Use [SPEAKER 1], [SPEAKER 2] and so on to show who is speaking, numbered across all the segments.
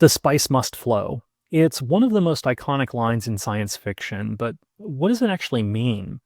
[SPEAKER 1] The spice must flow. It's one of the most iconic lines in science fiction, but what does it actually mean?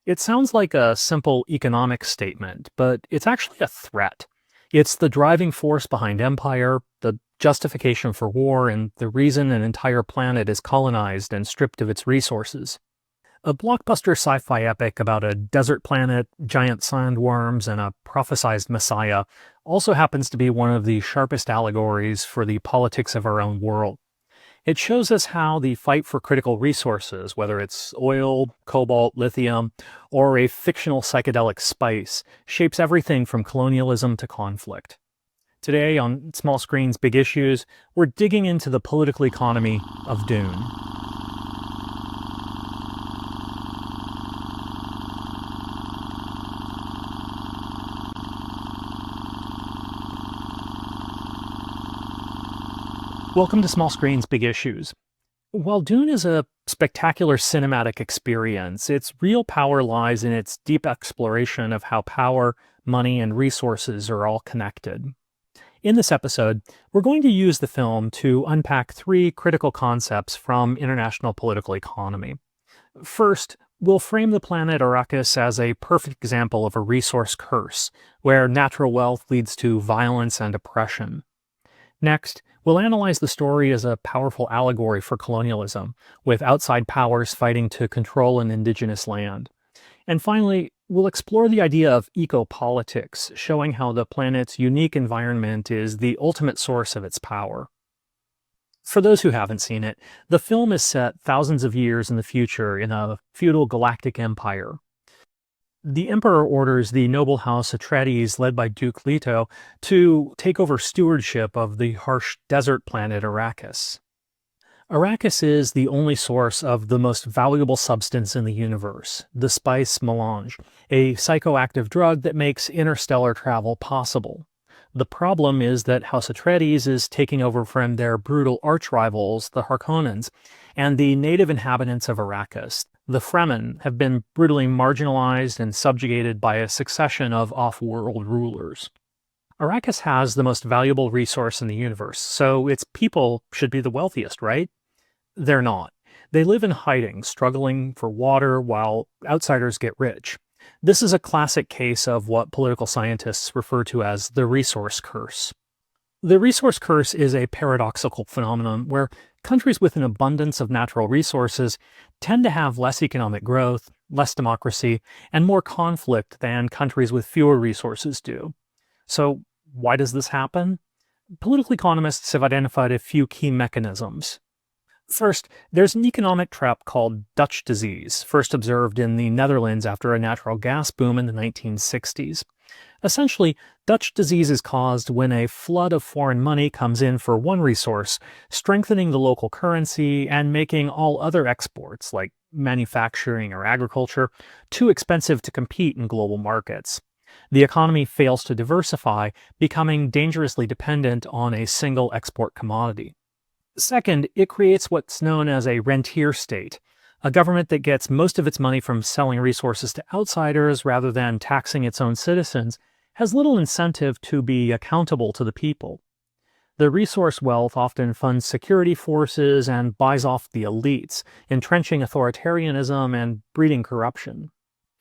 [SPEAKER 1] It sounds like a simple economic statement, but it's actually a threat. It's the driving force behind empire, the justification for war, and the reason an entire planet is colonized and stripped of its resources. A blockbuster sci-fi epic about a desert planet, giant sandworms, and a prophesized messiah also happens to be one of the sharpest allegories for the politics of our own world. It shows us how the fight for critical resources, whether it's oil, cobalt, lithium, or a fictional psychedelic spice, shapes everything from colonialism to conflict. Today on Small Screens, Big Issues, we're digging into the political economy of Dune. Welcome to Small Screens, Big Issues. While Dune is a spectacular cinematic experience, its real power lies in its deep exploration of how power, money, and resources are all connected. In this episode, we're going to use the film to unpack three critical concepts from international political economy. First, we'll frame the planet Arrakis as a perfect example of a resource curse, where natural wealth leads to violence and oppression. Next, we'll analyze the story as a powerful allegory for colonialism, with outside powers fighting to control an indigenous land. And finally, we'll explore the idea of ecopolitics, showing how the planet's unique environment is the ultimate source of its power. For those who haven't seen it, the film is set thousands of years in the future in a feudal galactic empire. The Emperor orders the noble house Atreides, led by Duke Leto, to take over stewardship of the harsh desert planet Arrakis. Arrakis is the only source of the most valuable substance in the universe, the spice melange, a psychoactive drug that makes interstellar travel possible. The problem is that House Atreides is taking over from their brutal arch-rivals, the Harkonnens, and the native inhabitants of Arrakis. The Fremen have been brutally marginalized and subjugated by a succession of off-world rulers. Arrakis has the most valuable resource in the universe, so its people should be the wealthiest, right? They're not. They live in hiding, struggling for water while outsiders get rich. This is a classic case of what political scientists refer to as the resource curse. The resource curse is a paradoxical phenomenon where countries with an abundance of natural resources tend to have less economic growth, less democracy, and more conflict than countries with fewer resources do. So why does this happen? Political economists have identified a few key mechanisms. First, there's an economic trap called Dutch disease, first observed in the Netherlands after a natural gas boom in the 1960s. Essentially, Dutch disease is caused when a flood of foreign money comes in for one resource, strengthening the local currency and making all other exports, like manufacturing or agriculture, too expensive to compete in global markets. The economy fails to diversify, becoming dangerously dependent on a single export commodity. Second, it creates what's known as a rentier state, a government that gets most of its money from selling resources to outsiders rather than taxing its own citizens, has little incentive to be accountable to the people. The resource wealth often funds security forces and buys off the elites, entrenching authoritarianism and breeding corruption.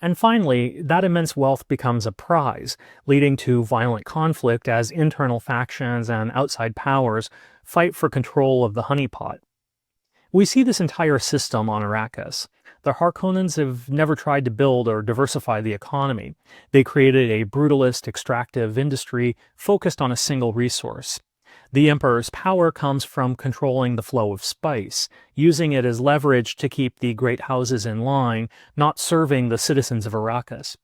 [SPEAKER 1] And finally, that immense wealth becomes a prize, leading to violent conflict as internal factions and outside powers fight for control of the honeypot. We see this entire system on Arrakis. The Harkonnens have never tried to build or diversify the economy. They created a brutalist, extractive industry focused on a single resource. The Emperor's power comes from controlling the flow of spice, using it as leverage to keep the great houses in line, not serving the citizens of Arrakis.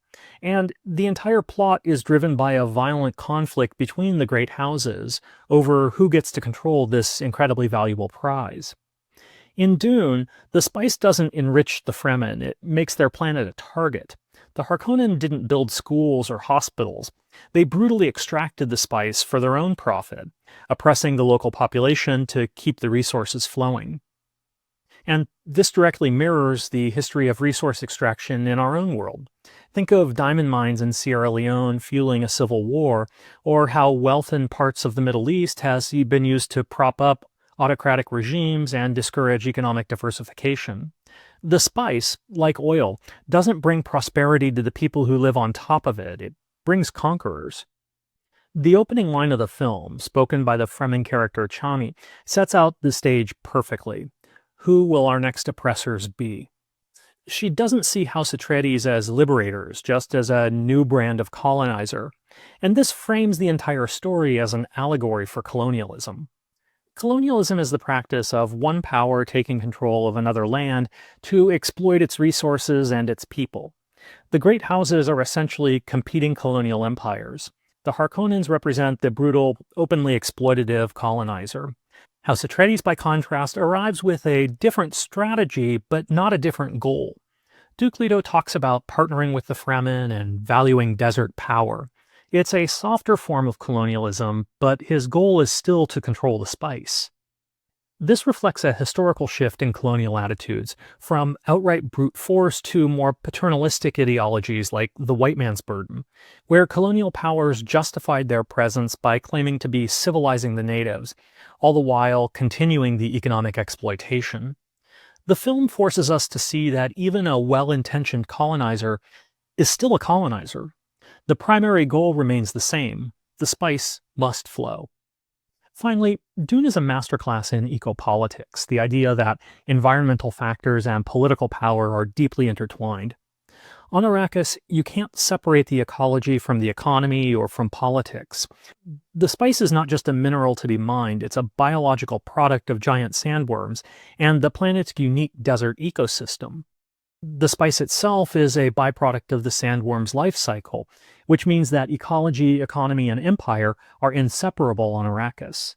[SPEAKER 1] And the entire plot is driven by a violent conflict between the great houses over who gets to control this incredibly valuable prize. In Dune, the spice doesn't enrich the Fremen, it makes their planet a target. The Harkonnen didn't build schools or hospitals. They brutally extracted the spice for their own profit, oppressing the local population to keep the resources flowing. And this directly mirrors the history of resource extraction in our own world. Think of diamond mines in Sierra Leone fueling a civil war, or how wealth in parts of the Middle East has been used to prop up autocratic regimes, and discourage economic diversification. The spice, like oil, doesn't bring prosperity to the people who live on top of it. It brings conquerors. The opening line of the film, spoken by the Fremen character Chani, sets out the stage perfectly. Who will our next oppressors be? She doesn't see House Atreides as liberators, just as a new brand of colonizer. And this frames the entire story as an allegory for colonialism. Colonialism is the practice of one power taking control of another land to exploit its resources and its people. The great houses are essentially competing colonial empires. The Harkonnens represent the brutal, openly exploitative colonizer. House Atreides, by contrast, arrives with a different strategy, but not a different goal. Duke Leto talks about partnering with the Fremen and valuing desert power. It's a softer form of colonialism, but his goal is still to control the spice. This reflects a historical shift in colonial attitudes, from outright brute force to more paternalistic ideologies like the white man's burden, where colonial powers justified their presence by claiming to be civilizing the natives, all the while continuing the economic exploitation. The film forces us to see that even a well-intentioned colonizer is still a colonizer. The primary goal remains the same: the spice must flow. Finally, Dune is a masterclass in ecopolitics, the idea that environmental factors and political power are deeply intertwined. On Arrakis, you can't separate the ecology from the economy or from politics. The spice is not just a mineral to be mined, it's a biological product of giant sandworms and the planet's unique desert ecosystem. The spice itself is a byproduct of the sandworm's life cycle, which means that ecology, economy, and empire are inseparable on Arrakis.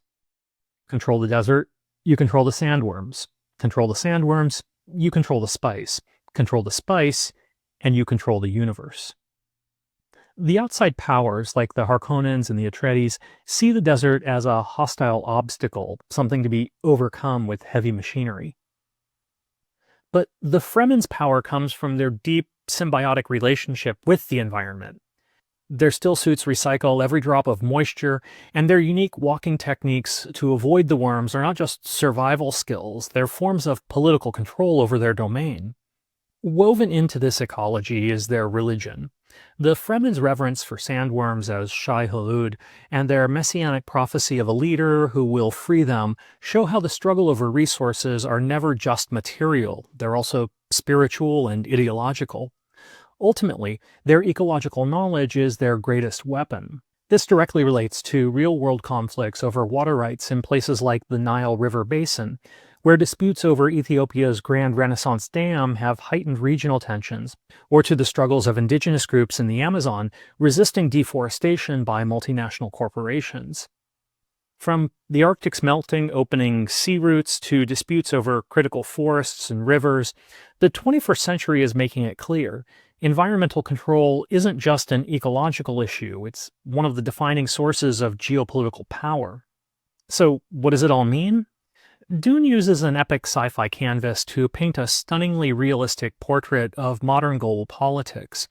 [SPEAKER 1] Control the desert, you control the sandworms. Control the sandworms, you control the spice. Control the spice, and you control the universe. The outside powers, like the Harkonnens and the Atreides, see the desert as a hostile obstacle, something to be overcome with heavy machinery. But the Fremen's power comes from their deep symbiotic relationship with the environment. Their still suits recycle every drop of moisture, and their unique walking techniques to avoid the worms are not just survival skills, they're forms of political control over their domain. Woven into this ecology is their religion. The Fremen's reverence for sandworms as Shai Hulud and their messianic prophecy of a leader who will free them show how the struggle over resources are never just material, they're also spiritual and ideological. Ultimately, their ecological knowledge is their greatest weapon. This directly relates to real-world conflicts over water rights in places like the Nile River Basin, where disputes over Ethiopia's Grand Renaissance Dam have heightened regional tensions, or to the struggles of indigenous groups in the Amazon resisting deforestation by multinational corporations. From the Arctic's melting opening sea routes to disputes over critical forests and rivers, the 21st century is making it clear: environmental control isn't just an ecological issue, it's one of the defining sources of geopolitical power. So what does it all mean? Dune uses an epic sci-fi canvas to paint a stunningly realistic portrait of modern global politics.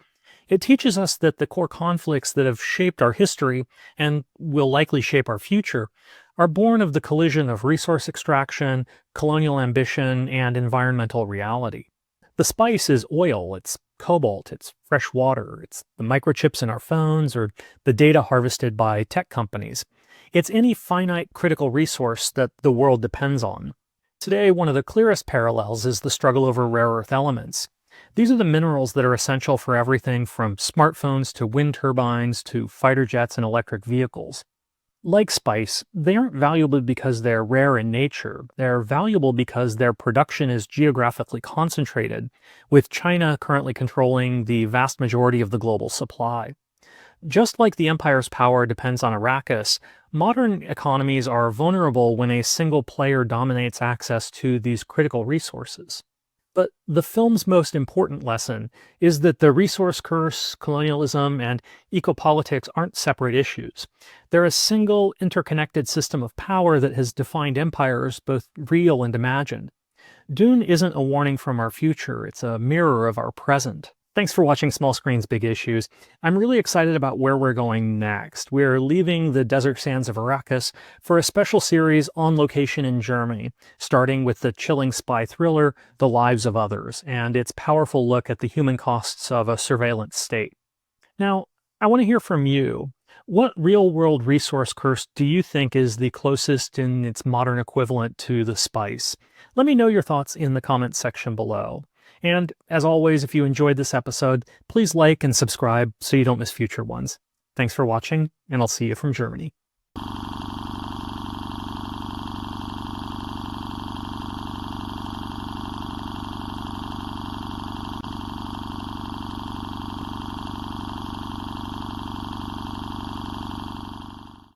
[SPEAKER 1] It teaches us that the core conflicts that have shaped our history, and will likely shape our future, are born of the collision of resource extraction, colonial ambition, and environmental reality. The spice is oil, it's cobalt, it's fresh water, it's the microchips in our phones, or the data harvested by tech companies. It's any finite critical resource that the world depends on. Today, one of the clearest parallels is the struggle over rare earth elements. These are the minerals that are essential for everything from smartphones to wind turbines to fighter jets and electric vehicles. Like spice, they aren't valuable because they're rare in nature. They're valuable because their production is geographically concentrated, with China currently controlling the vast majority of the global supply. Just like the Empire's power depends on Arrakis, modern economies are vulnerable when a single player dominates access to these critical resources. But the film's most important lesson is that the resource curse, colonialism, and ecopolitics aren't separate issues. They're a single, interconnected system of power that has defined empires, both real and imagined. Dune isn't a warning from our future, it's a mirror of our present. Thanks for watching Small Screens, Big Issues. I'm really excited about where we're going next. We're leaving the desert sands of Arrakis for a special series on location in Germany, starting with the chilling spy thriller, The Lives of Others, and its powerful look at the human costs of a surveillance state. Now, I want to hear from you. What real-world resource curse do you think is the closest in its modern equivalent to the spice? Let me know your thoughts in the comments section below. And as always, if you enjoyed this episode, please like and subscribe so you don't miss future ones. Thanks for watching, and I'll see you from Germany.